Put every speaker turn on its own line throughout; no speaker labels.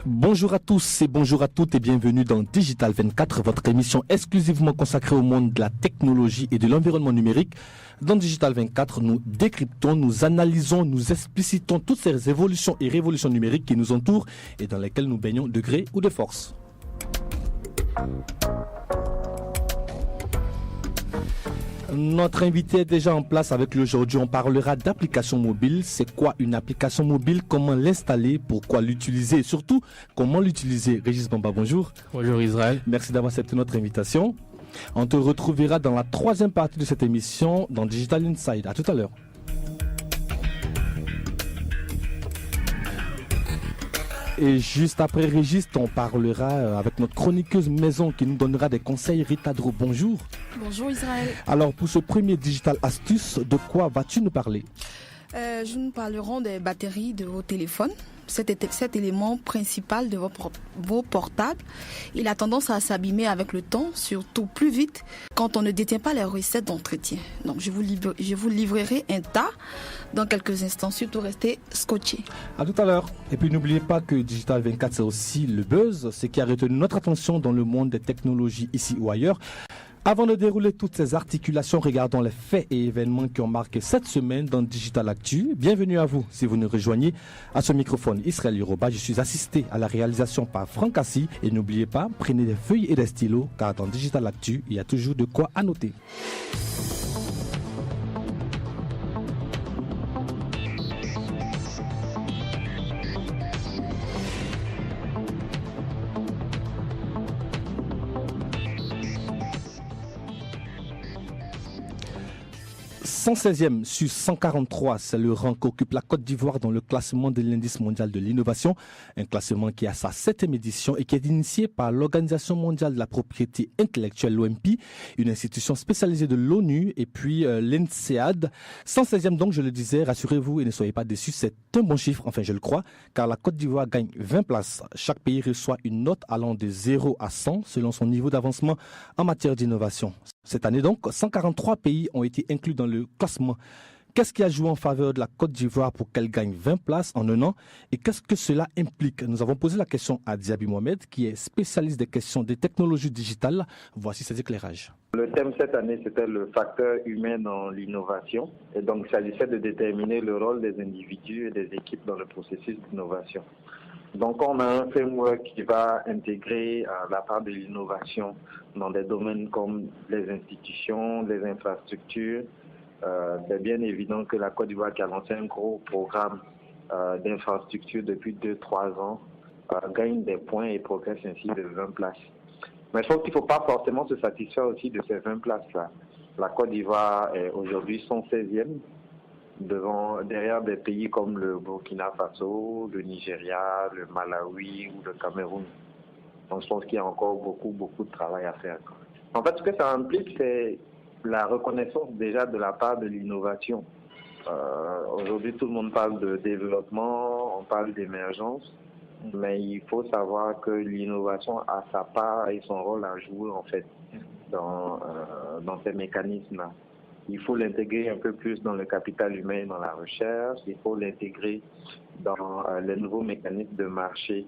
Bonjour à tous et bonjour à toutes et bienvenue dans Digital 24, votre émission exclusivement consacrée au monde de la technologie et de l'environnement numérique. Dans Digital 24, nous décryptons, nous analysons, nous explicitons toutes ces évolutions et révolutions numériques qui nous entourent et dans lesquelles nous baignons de gré ou de force. Notre invité est déjà en place avec lui aujourd'hui. On parlera d'application mobile. C'est quoi une application mobile? Comment l'installer? Pourquoi l'utiliser? Et surtout, comment l'utiliser? Régis Bamba, bonjour.
Bonjour Israël.
Merci d'avoir accepté notre invitation. On te retrouvera dans la troisième partie de cette émission dans Digital Inside. À tout à l'heure. Et juste après Régis, on parlera avec notre chroniqueuse maison qui nous donnera des conseils. Rita Dro, bonjour.
Bonjour Israël.
Alors pour ce premier Digital Astuce, de quoi vas-tu nous parler?
Nous parlerons des batteries de vos téléphones. Cet élément principal de vos portables, il a tendance à s'abîmer avec le temps, surtout plus vite quand on ne détient pas les recettes d'entretien. Donc je vous livrerai un tas dans quelques instants, surtout restez scotchés.
À tout à l'heure. Et puis n'oubliez pas que Digital 24 c'est aussi le buzz, ce qui a retenu notre attention dans le monde des technologies ici ou ailleurs. Avant de dérouler toutes ces articulations, regardons les faits et événements qui ont marqué cette semaine dans Digital Actu. Bienvenue à vous si vous nous rejoignez à ce microphone Israël Yoruba. Je suis assisté à la réalisation par Franck Assi. Et n'oubliez pas, prenez des feuilles et des stylos car dans Digital Actu, il y a toujours de quoi annoter. 116e sur 143, c'est le rang qu'occupe la Côte d'Ivoire dans le classement de l'indice mondial de l'innovation, un classement qui a sa 7e édition et qui est initié par l'Organisation mondiale de la propriété intellectuelle, l'OMP, une institution spécialisée de l'ONU et puis l'INSEAD. 116e donc, je le disais, rassurez-vous et ne soyez pas déçus, c'est un bon chiffre, enfin je le crois, car la Côte d'Ivoire gagne 20 places. Chaque pays reçoit une note allant de 0 à 100 selon son niveau d'avancement en matière d'innovation. Cette année donc, 143 pays ont été inclus dans le classement. Qu'est-ce qui a joué en faveur de la Côte d'Ivoire pour qu'elle gagne 20 places en un an et qu'est-ce que cela implique? Nous avons posé la question à Diaby Mohamed qui est spécialiste des questions des technologies digitales. Voici ses éclairages.
Le thème cette année, c'était le facteur humain dans l'innovation. Et donc, il s'agissait de déterminer le rôle des individus et des équipes dans le processus d'innovation. Donc, on a un framework qui va intégrer la part de l'innovation dans des domaines comme les institutions, les infrastructures. C'est bien évident que la Côte d'Ivoire qui a lancé un gros programme d'infrastructures depuis 2-3 ans gagne des points et progresse ainsi de 20 places. Mais je pense qu'il ne faut pas forcément se satisfaire aussi de ces 20 places-là. La Côte d'Ivoire est aujourd'hui 116e. Derrière des pays comme le Burkina Faso, le Nigeria, le Malawi ou le Cameroun. Donc je pense qu'il y a encore beaucoup de travail à faire. En fait, ce que ça implique, c'est la reconnaissance déjà de la part de l'innovation. Aujourd'hui, tout le monde parle de développement, on parle d'émergence, mais il faut savoir que l'innovation a sa part et son rôle à jouer en fait dans ces mécanismes-là. Il faut l'intégrer un peu plus dans le capital humain, dans la recherche. Il faut l'intégrer dans les nouveaux mécanismes de marché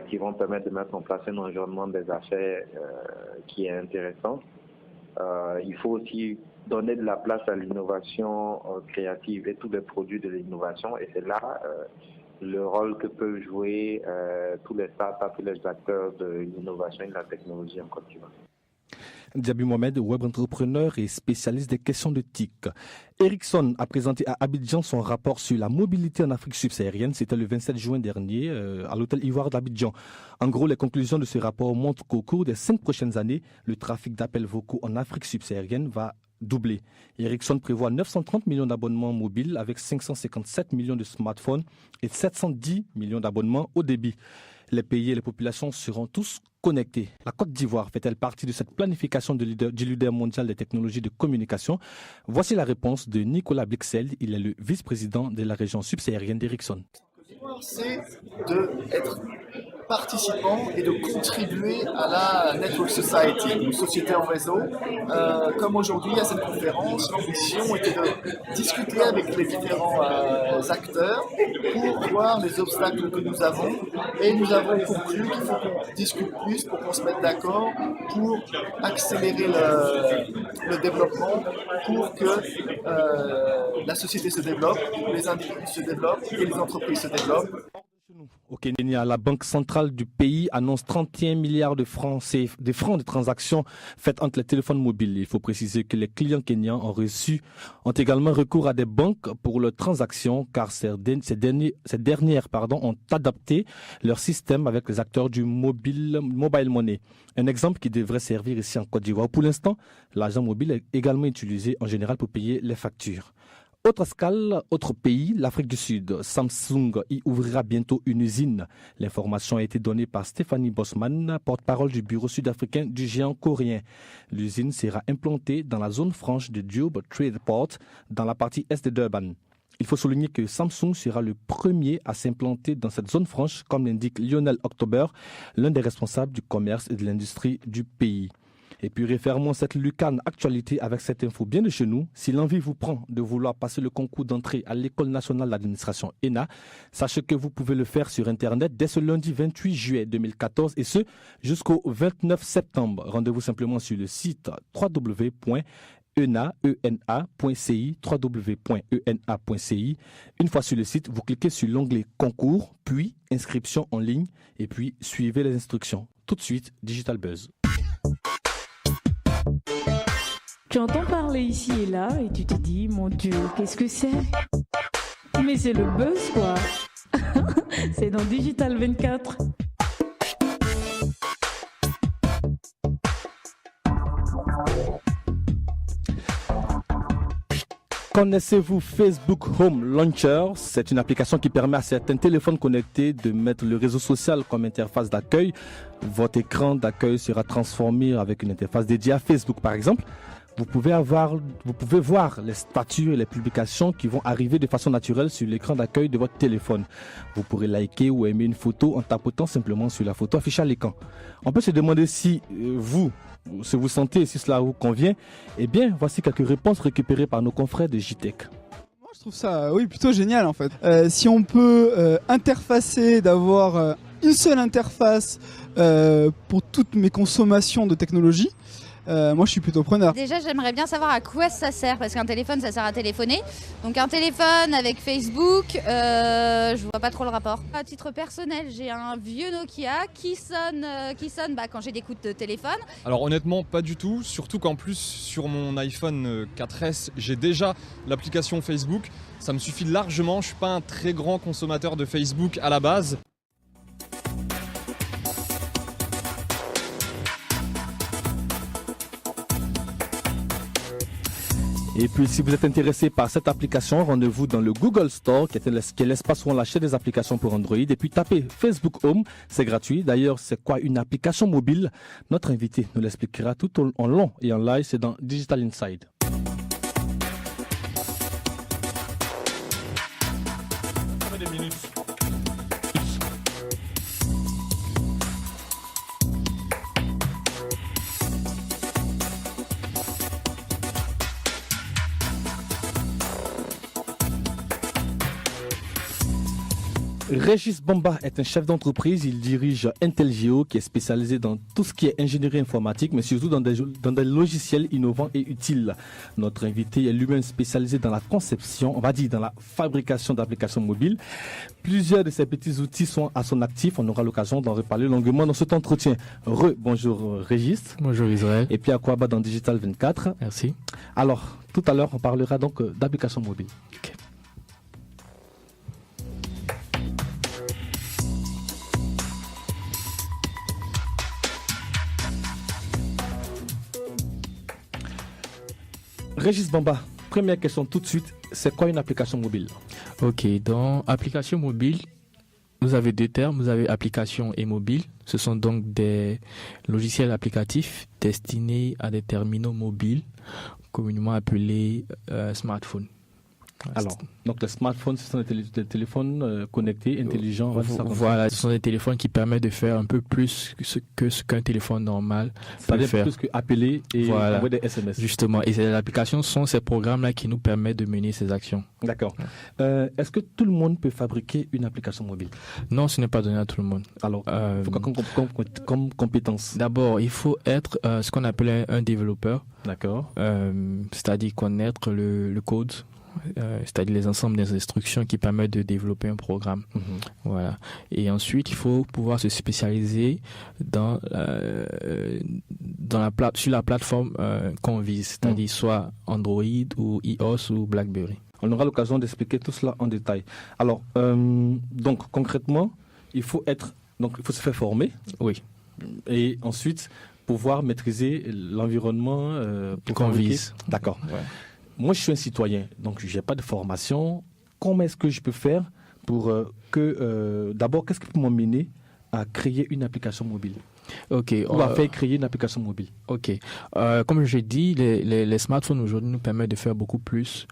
qui vont permettre de mettre en place un environnement des affaires qui est intéressant. Il faut aussi donner de la place à l'innovation créative et tous les produits de l'innovation. Et c'est là le rôle que peuvent jouer tous les startups, tous les acteurs de l'innovation et de la technologie en Côte d'Ivoire.
Diaby Mohamed, web entrepreneur et spécialiste des questions de TIC. Ericsson a présenté à Abidjan son rapport sur la mobilité en Afrique subsaharienne. C'était le 27 juin dernier à l'hôtel Ivoire d'Abidjan. En gros, les conclusions de ce rapport montrent qu'au cours des 5 prochaines années, le trafic d'appels vocaux en Afrique subsaharienne va doubler. Ericsson prévoit 930 millions d'abonnements mobiles avec 557 millions de smartphones et 710 millions d'abonnements au débit. Les pays et les populations seront tous connectés. La Côte d'Ivoire fait-elle partie de cette planification du leader mondial des technologies de communication? Voici la réponse de Nicolas Blixel. Il est le vice-président de la région subsaharienne d'Ericsson.
C'est d'être
participants et de contribuer à la Network Society, une société en réseau. Comme aujourd'hui à cette conférence, l'ambition était de discuter avec les différents acteurs pour voir les obstacles que nous avons, et nous avons conclu qu'il faut qu'on discute plus pour qu'on se mette d'accord pour accélérer le développement, pour que la société se développe, les individus se développent et les entreprises se développent.
Au Kenya, la Banque centrale du pays annonce 31 milliards de francs de transactions faites entre les téléphones mobiles. Il faut préciser que les clients kenyans ont également recours à des banques pour leurs transactions, car ces dernières ont adapté leur système avec les acteurs du mobile money. Un exemple qui devrait servir ici en Côte d'Ivoire. Pour l'instant, l'argent mobile est également utilisé en général pour payer les factures. Autre escale, autre pays, l'Afrique du Sud. Samsung y ouvrira bientôt une usine. L'information a été donnée par Stéphanie Bosman, porte-parole du bureau sud-africain du géant coréen. L'usine sera implantée dans la zone franche de Dube Trade Port, dans la partie est de Durban. Il faut souligner que Samsung sera le premier à s'implanter dans cette zone franche, comme l'indique Lionel October, l'un des responsables du commerce et de l'industrie du pays. Et puis refermons cette lucarne actualité avec cette info bien de chez nous. Si l'envie vous prend de vouloir passer le concours d'entrée à l'École nationale d'administration ENA, sachez que vous pouvez le faire sur Internet dès ce lundi 28 juillet 2014 et ce jusqu'au 29 septembre. Rendez-vous simplement sur le site www.ena.ci, www.ena.ci. Une fois sur le site, vous cliquez sur l'onglet concours, puis inscription en ligne et puis suivez les instructions. Tout de suite, Digital Buzz.
Tu entends parler ici et là et tu te dis, mon Dieu, qu'est-ce que c'est? Mais c'est le buzz, quoi. C'est dans Digital 24.
Connaissez-vous Facebook Home Launcher? C'est une application qui permet à certains téléphones connectés de mettre le réseau social comme interface d'accueil. Votre écran d'accueil sera transformé avec une interface dédiée à Facebook, par exemple. Vous pouvez voir les statuts et les publications qui vont arriver de façon naturelle sur l'écran d'accueil de votre téléphone. Vous pourrez liker ou aimer une photo en tapotant simplement sur la photo affichée à l'écran. On peut se demander si vous sentez, si cela vous convient. Eh bien, voici quelques réponses récupérées par nos confrères de JTech.
Moi, je trouve ça plutôt génial en fait. Si on peut interfacer, d'avoir une seule interface pour toutes mes consommations de technologie, moi je suis plutôt preneur.
Déjà j'aimerais bien savoir à quoi ça sert, parce qu'un téléphone ça sert à téléphoner. Donc un téléphone avec Facebook, je vois pas trop le rapport. À titre personnel, j'ai un vieux Nokia qui sonne quand j'ai des coups de téléphone.
Alors honnêtement pas du tout, surtout qu'en plus sur mon iPhone 4S j'ai déjà l'application Facebook. Ça me suffit largement, je suis pas un très grand consommateur de Facebook à la base.
Et puis, si vous êtes intéressé par cette application, rendez-vous dans le Google Store, qui est l'espace où on achète des applications pour Android. Et puis, tapez Facebook Home, c'est gratuit. D'ailleurs, c'est quoi une application mobile? Notre invité nous l'expliquera tout en long et en live, c'est dans Digital Inside. Régis Bamba est un chef d'entreprise. Il dirige Intelgeo, qui est spécialisé dans tout ce qui est ingénierie informatique, mais surtout dans des logiciels innovants et utiles. Notre invité est lui-même spécialisé dans la conception, on va dire dans la fabrication d'applications mobiles. Plusieurs de ces petits outils sont à son actif. On aura l'occasion d'en reparler longuement dans cet entretien. Bonjour Régis.
Bonjour Israël.
Et puis Akwaba dans Digital 24.
Merci.
Alors, tout à l'heure, on parlera donc d'applications mobiles.
Okay.
Régis Bamba, première question tout de suite, c'est quoi une application mobile?
Ok, dans application mobile, vous avez deux termes, vous avez application et mobile. Ce sont donc des logiciels applicatifs destinés à des terminaux mobiles, communément appelés smartphones.
Alors, donc les smartphones, ce sont des téléphones connectés, intelligents.
Voilà, ce sont des téléphones qui permettent de faire un peu plus que ce qu'un téléphone normal peut faire.
Plus qu'appeler et envoyer des SMS.
Justement, et ces applications sont ces programmes-là qui nous permettent de mener ces actions.
D'accord. Est-ce que tout le monde peut fabriquer une application mobile?
Non, ce n'est pas donné à tout le monde.
Alors, il faut comme compétence?
D'abord, il faut être ce qu'on appelle un développeur.
D'accord.
C'est-à-dire connaître le code. C'est-à-dire les ensembles des instructions qui permettent de développer un programme. Voilà. Et ensuite, il faut pouvoir se spécialiser sur la plateforme qu'on vise, c'est-à-dire soit Android ou iOS ou BlackBerry.
On aura l'occasion d'expliquer tout cela en détail. Alors, donc concrètement, il faut se faire former.
Oui.
Et ensuite, pouvoir maîtriser l'environnement
qu'on vise.
D'accord.
Ouais.
Moi, je suis un citoyen, donc je n'ai pas de formation. Comment est-ce que je peux faire pour d'abord, qu'est-ce qui peut m'emmener à créer une application mobile? Ou à faire créer une application mobile?
Ok. Comme j'ai dit, les smartphones aujourd'hui nous permettent de faire beaucoup plus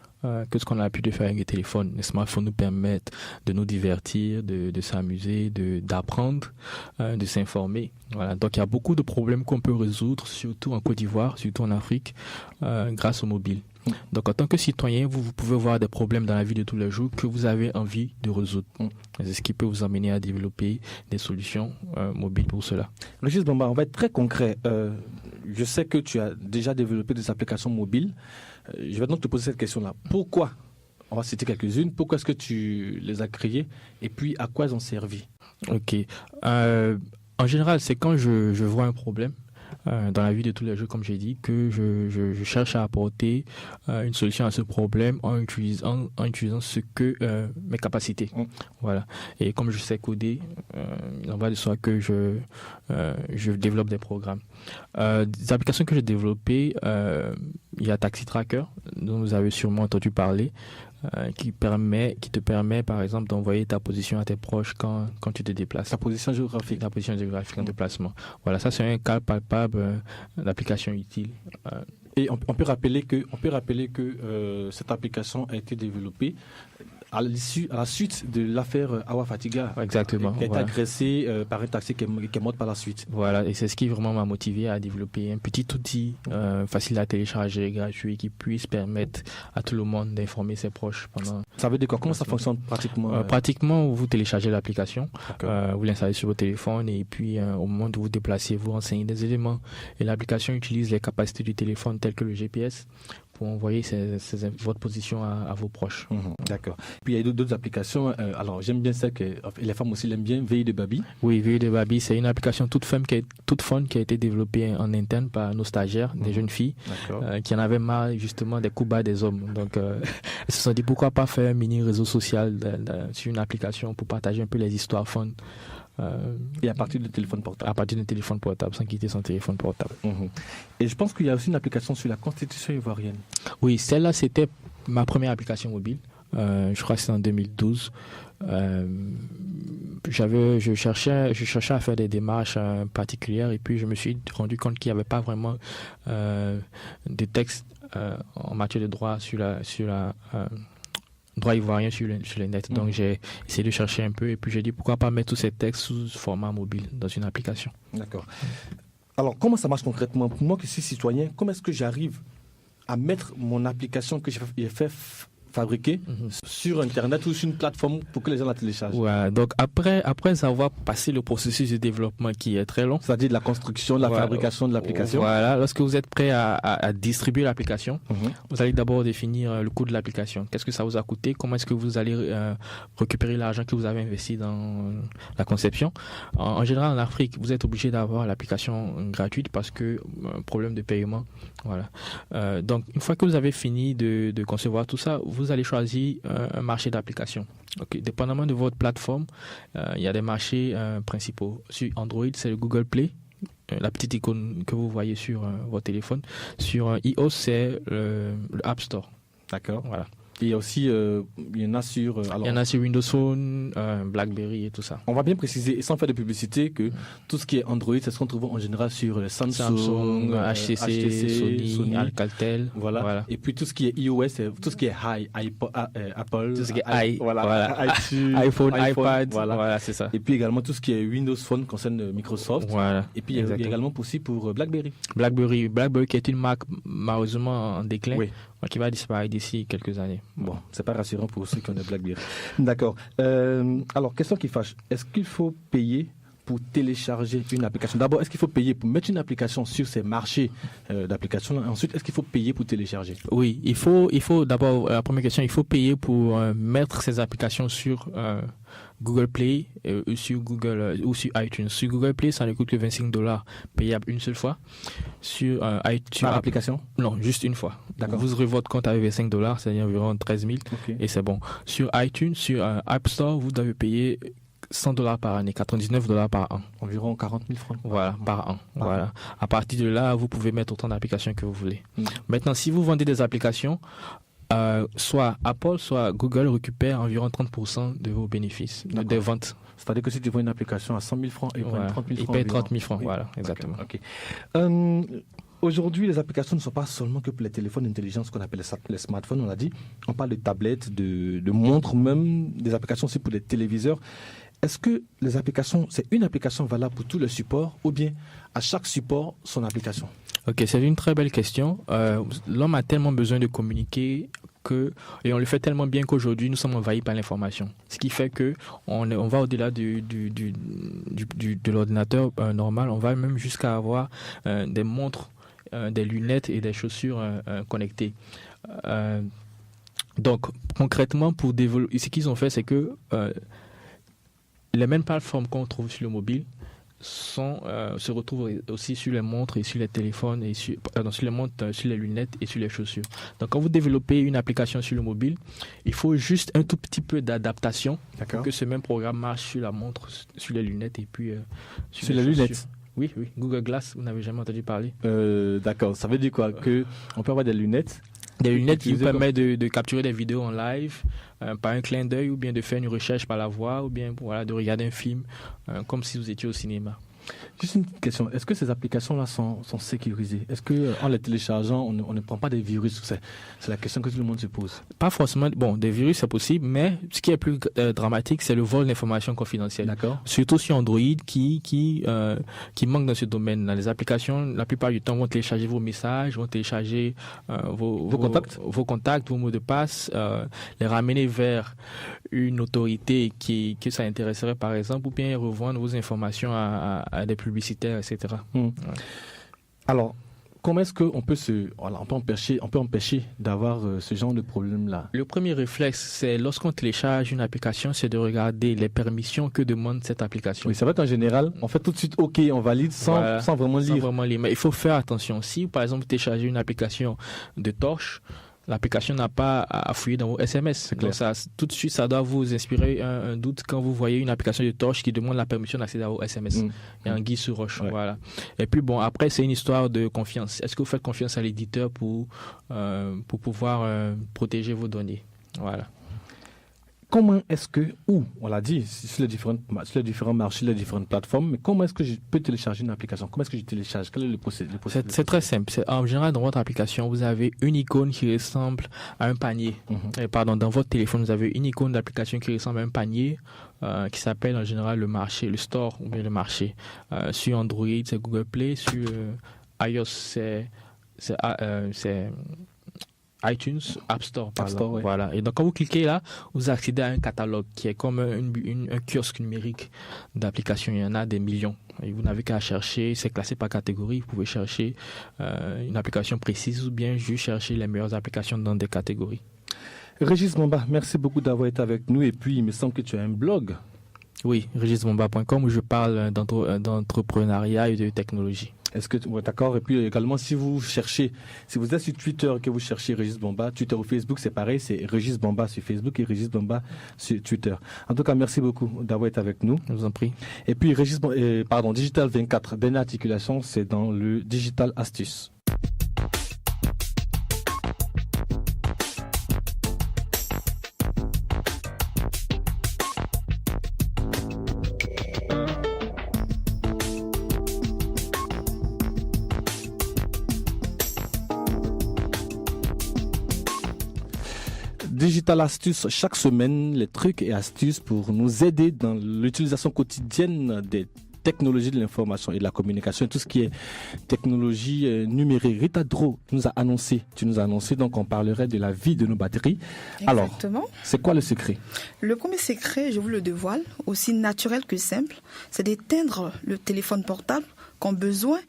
que ce qu'on a l'habitude de faire avec les téléphones. Les smartphones nous permettent de nous divertir, de s'amuser, d'apprendre, de s'informer. Voilà. Donc il y a beaucoup de problèmes qu'on peut résoudre, surtout en Côte d'Ivoire, surtout en Afrique, grâce au mobile. Donc en tant que citoyen, vous pouvez voir des problèmes dans la vie de tous les jours que vous avez envie de résoudre. C'est ce qui peut vous amener à développer des solutions mobiles pour cela.
Régis Bamba, on va être très concret. Je sais que tu as déjà développé des applications mobiles. Je vais donc te poser cette question-là. Pourquoi? On va citer quelques-unes. Pourquoi est-ce que tu les as créées? Et puis, à quoi elles ont servi?
Ok. En général, c'est quand je vois un problème dans la vie de tous les jours, comme j'ai dit, que je cherche à apporter une solution à ce problème en utilisant ce que mes capacités. Voilà. Et comme je sais coder, il en va de soi que je développe des programmes. Des applications que j'ai développées, il y a Taxi Tracker, dont vous avez sûrement entendu parler, qui te permet par exemple d'envoyer ta position à tes proches quand tu te déplaces.
Ta position géographique
en déplacement. Voilà, ça c'est un cas palpable d'application utile.
Et on peut rappeler que cette application a été développée à la suite de l'affaire Awa Fatiga.
Exactement.
Qui a été agressé par un taxi qui est mort par la suite.
Voilà, et c'est ce qui vraiment m'a motivé à développer un petit outil facile à télécharger, gratuit, qui puisse permettre à tout le monde d'informer ses proches pendant...
Ça veut dire quoi? Comment ça fonctionne pratiquement?
Pratiquement, vous téléchargez l'application, vous l'installez sur votre téléphone et puis au moment où vous déplacez, vous renseignez des éléments. Et l'application utilise les capacités du téléphone telles que le GPS pour envoyer votre position à vos proches.
D'accord. Puis il y a d'autres applications. Alors j'aime bien ça, que les femmes aussi l'aiment bien, Veille de Baby.
Oui, Veille de Baby, c'est une application toute fun qui a été développée en interne par nos stagiaires, des jeunes filles, qui en avaient marre justement des coups bas des hommes. Donc elles se sont dit pourquoi pas faire un mini réseau social sur une application pour partager un peu les histoires fun.
Et à partir de téléphone portable.
À partir d'un téléphone portable, sans quitter son téléphone portable.
Et je pense qu'il y a aussi une application sur la Constitution ivoirienne.
Oui, celle-là, c'était ma première application mobile. Je crois que c'était en 2012. Je cherchais à faire des démarches particulières et puis je me suis rendu compte qu'il n'y avait pas vraiment de texte en matière de droit sur la droit ivoirien sur le net. Donc j'ai essayé de chercher un peu et puis j'ai dit pourquoi pas mettre tous ces textes sous format mobile dans une application.
D'accord. Alors comment ça marche concrètement? Pour moi qui suis citoyen, comment est-ce que j'arrive à mettre mon application que j'ai fait fabriquer sur Internet ou sur une plateforme pour que les gens la téléchargent?
Ouais, donc après avoir passé le processus de développement qui est très long,
c'est-à-dire de la construction, de la fabrication de l'application.
Voilà, lorsque vous êtes prêt à distribuer l'application, vous allez d'abord définir le coût de l'application. Qu'est-ce que ça vous a coûté? Comment est-ce que vous allez récupérer l'argent que vous avez investi dans la conception? En général, en Afrique, vous êtes obligé d'avoir l'application gratuite parce que problème de paiement. Voilà. Donc, une fois que vous avez fini de concevoir tout ça, vous allez choisir un marché d'application. Okay. Dépendamment de votre plateforme, il y a des marchés principaux. Sur Android, c'est le Google Play, la petite icône que vous voyez sur votre téléphone. Sur iOS, c'est le App Store.
D'accord.
Voilà.
Et il y a aussi, il y en a sur...
il y en a sur Windows Phone, BlackBerry et tout ça.
On va bien préciser, et sans faire de publicité, que tout ce qui est Android, c'est ce qu'on trouve en général sur Samsung,
HTC, Sony, Alcatel.
Voilà. Et puis tout ce qui est iOS, c'est tout ce qui est Apple.
Tout ce qui est
iTunes,
iPhone, iPad. Voilà, c'est ça.
Et puis également tout ce qui est Windows Phone concerne Microsoft.
Voilà.
Et puis il y a également aussi pour BlackBerry.
BlackBerry qui est une marque malheureusement en déclin.
Oui.
Qui va disparaître d'ici quelques années.
Bon, c'est pas rassurant pour ceux qui ont des BlackBerry. D'accord. Alors, question qui fâche. Est-ce qu'il faut payer pour télécharger une application? D'abord, est-ce qu'il faut payer pour mettre une application sur ces marchés d'applications? Ensuite, est-ce qu'il faut payer pour télécharger?
Oui, il faut d'abord, la première question, il faut payer pour mettre ces applications sur Google Play ou sur iTunes. Sur Google Play, ça ne coûte que $25 payable une seule fois. Sur iTunes.
Par application?
Non, juste une fois.
D'accord.
Vous ouvrez votre compte avec $25, c'est-à-dire environ 13 000 et c'est bon. Sur iTunes, sur App Store, vous devez payer $100 par année, $99 par an.
Environ 40 000 francs.
Voilà, par an. Voilà. À partir de là, vous pouvez mettre autant d'applications que vous voulez. Maintenant, si vous vendez des applications, soit Apple, soit Google récupère environ 30% de vos bénéfices, des ventes.
C'est-à-dire que si tu vends une application à 100 000 francs, ils prennent 30 000 francs.
Ils payent 30 000 francs, voilà, exactement.
Okay. Aujourd'hui, les applications ne sont pas seulement que pour les téléphones intelligents, ce qu'on appelle les smartphones, on l'a dit. On parle de tablettes, de montres, même des applications aussi pour les téléviseurs. Est-ce que les applications, c'est une application valable pour tous les supports ou bien à chaque support, son application?
Ok, c'est une très belle question. L'homme a tellement besoin de communiquer et on le fait tellement bien qu'aujourd'hui, nous sommes envahis par l'information. Ce qui fait qu'on va au-delà de l'ordinateur normal, on va même jusqu'à avoir des montres, des lunettes et des chaussures connectées. Donc, concrètement, pour développer, ce qu'ils ont fait, c'est que les mêmes plateformes qu'on trouve sur le mobile se retrouvent aussi sur les montres et sur les téléphones, et sur les montres, sur les lunettes et sur les chaussures. Donc, quand vous développez une application sur le mobile, il faut juste un tout petit peu d'adaptation pour que ce même programme marche sur la montre, sur les lunettes et puis
sur les lunettes.
Oui, Google Glass, vous n'avez jamais entendu parler.
D'accord, ça veut dire quoi? On peut avoir des lunettes?
Des lunettes qui vous permettent de capturer des vidéos en live par un clin d'œil, ou bien de faire une recherche par la voix, ou bien de regarder un film comme si vous étiez au cinéma.
Juste une question, est-ce que ces applications-là sont sécurisées? Est-ce qu'en les téléchargeant, on ne prend pas des virus? C'est la question que tout le monde se pose.
Pas forcément, des virus c'est possible, mais ce qui est plus dramatique, c'est le vol d'informations confidentielles.
D'accord.
Surtout sur Android qui manque dans ce domaine. Les applications, la plupart du temps, vont télécharger vos messages, vont télécharger vos contacts, vos mots de passe, les ramener vers une autorité que ça intéresserait par exemple, ou bien revendre vos informations à des publicitaires, etc.
Ouais. Alors, comment est-ce qu'on peut empêcher d'avoir ce genre de problème-là?
Le premier réflexe, c'est lorsqu'on télécharge une application, c'est de regarder les permissions que demande cette application.
Oui, c'est vrai qu'en général, on fait tout de suite OK, on valide sans vraiment lire.
Sans vraiment lire. Mais il faut faire attention. Si, par exemple, vous téléchargez une application de torche, l'application n'a pas à fouiller dans vos SMS. Donc tout de suite, ça doit vous inspirer un doute quand vous voyez une application de torche qui demande la permission d'accéder à vos SMS. Il y a un guide sur roche. Ouais. Voilà. Et puis après, c'est une histoire de confiance. Est-ce que vous faites confiance à l'éditeur pour pouvoir protéger vos données? Voilà.
Comment est-ce que, on l'a dit, sur les différents marchés, les différentes plateformes, mais comment est-ce que je peux télécharger une application? Comment est-ce que je télécharge? Quel est le procédé?
C'est très simple. En général, dans votre application, vous avez une icône qui ressemble à un panier. Dans votre téléphone, vous avez une icône d'application qui ressemble à un panier qui s'appelle en général le marché, le store ou bien le marché. Sur Android, c'est Google Play. Sur iOS, c'est iTunes, App Store,
ouais.
Voilà. Et donc, quand vous cliquez là, vous accédez à un catalogue qui est comme un kiosque numérique d'applications. Il y en a des millions. Et vous n'avez qu'à chercher, c'est classé par catégorie. Vous pouvez chercher une application précise ou bien juste chercher les meilleures applications dans des catégories.
Régis Bomba, merci beaucoup d'avoir été avec nous. Et puis, il me semble que tu as un blog.
Oui, regisbomba.com, où je parle d'entrepreneuriat et de technologie.
D'accord. Et puis également, si vous êtes sur Twitter, que vous cherchez Régis Bomba, Twitter ou Facebook, c'est pareil, c'est Régis Bomba sur Facebook et Régis Bomba sur Twitter. En tout cas, merci beaucoup d'avoir été avec nous.
Je vous en prie.
Et puis, Digital 24, dernière articulation, c'est dans le Digital Astuce. Digital Astuces, chaque semaine, les trucs et astuces pour nous aider dans l'utilisation quotidienne des technologies de l'information et de la communication et tout ce qui est technologie numérique. Rita Dro tu nous as annoncé, donc on parlerait de la vie de nos batteries.
Exactement.
Alors, c'est quoi le secret?
Le premier secret, je vous le dévoile, aussi naturel que simple, c'est d'éteindre le téléphone portable quand besoin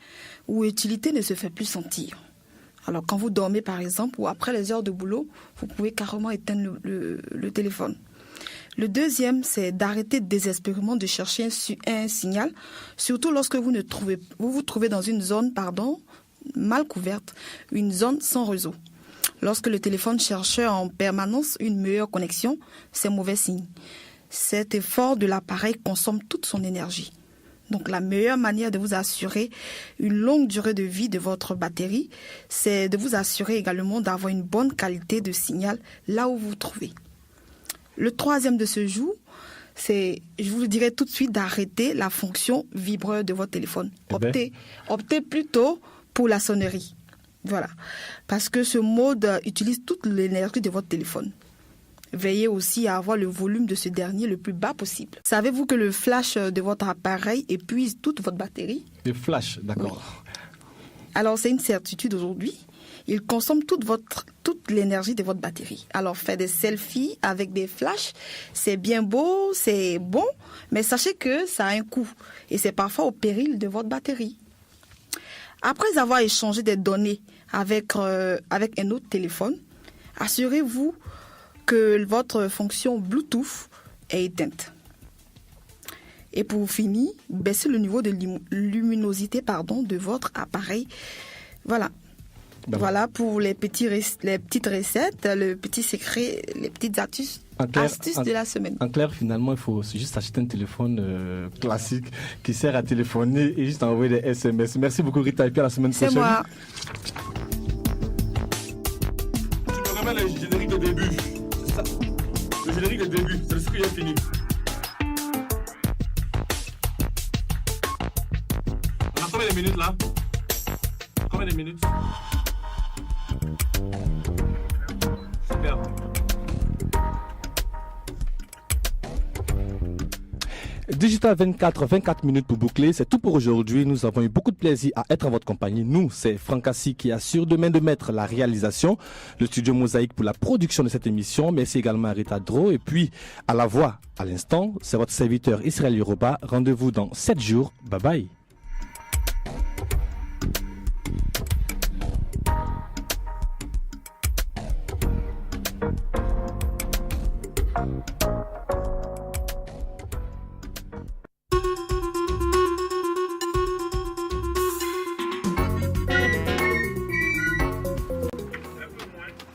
ou utilité ne se fait plus sentir. Alors quand vous dormez par exemple ou après les heures de boulot, vous pouvez carrément éteindre le téléphone. Le deuxième, c'est d'arrêter désespérément de chercher un signal, surtout lorsque vous vous trouvez dans une zone mal couverte, une zone sans réseau. Lorsque le téléphone cherche en permanence une meilleure connexion, c'est mauvais signe. Cet effort de l'appareil consomme toute son énergie. Donc la meilleure manière de vous assurer une longue durée de vie de votre batterie, c'est de vous assurer également d'avoir une bonne qualité de signal là où vous vous trouvez. Le troisième de ce jour, c'est, je vous dirais tout de suite d'arrêter la fonction vibreur de votre téléphone. Optez plutôt pour la sonnerie. Voilà. Parce que ce mode utilise toute l'énergie de votre téléphone. Veillez aussi à avoir le volume de ce dernier le plus bas possible. Savez-vous que le flash de votre appareil épuise toute votre batterie?
Le flash, d'accord.
Oui. Alors, c'est une certitude aujourd'hui. Il consomme toute l'énergie de votre batterie. Alors, faire des selfies avec des flashs, c'est bien beau, c'est bon, mais sachez que ça a un coût. Et c'est parfois au péril de votre batterie. Après avoir échangé des données avec un autre téléphone, assurez-vous que votre fonction Bluetooth est éteinte. Et pour finir, baissez le niveau de luminosité de votre appareil. Voilà. Voilà pour les petites recettes, le petit secret, les petites astuces de la semaine.
En clair, finalement, il faut juste acheter un téléphone classique qui sert à téléphoner et juste envoyer des SMS. Merci beaucoup Rita et puis à la semaine prochaine.
C'est moi.
Tu me remets le générique de début. C'est ça. Le générique de début, c'est ce que j'ai fini. On a combien de minutes là? Combien de minutes? Super.
Digital 24 minutes pour boucler, c'est tout pour aujourd'hui. Nous avons eu beaucoup de plaisir à être en votre compagnie. Nous, c'est Franck Assi qui assure de main de maître la réalisation, le studio Mosaïque pour la production de cette émission. Merci également à Rita Dro. Et puis, à la voix, à l'instant, c'est votre serviteur Israël Yoruba. Rendez-vous dans 7 jours. Bye bye.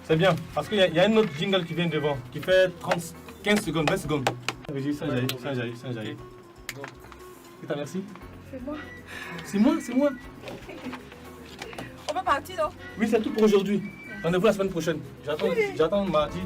C'est bien, parce qu'il y a un autre jingle qui vient devant, qui fait 15 secondes, 20 secondes. Sans jaillir. Rita, merci. C'est moi. C'est moi.
On peut partir, non?
Oui, c'est tout pour aujourd'hui. Rendez-vous la semaine prochaine. J'attends mardi.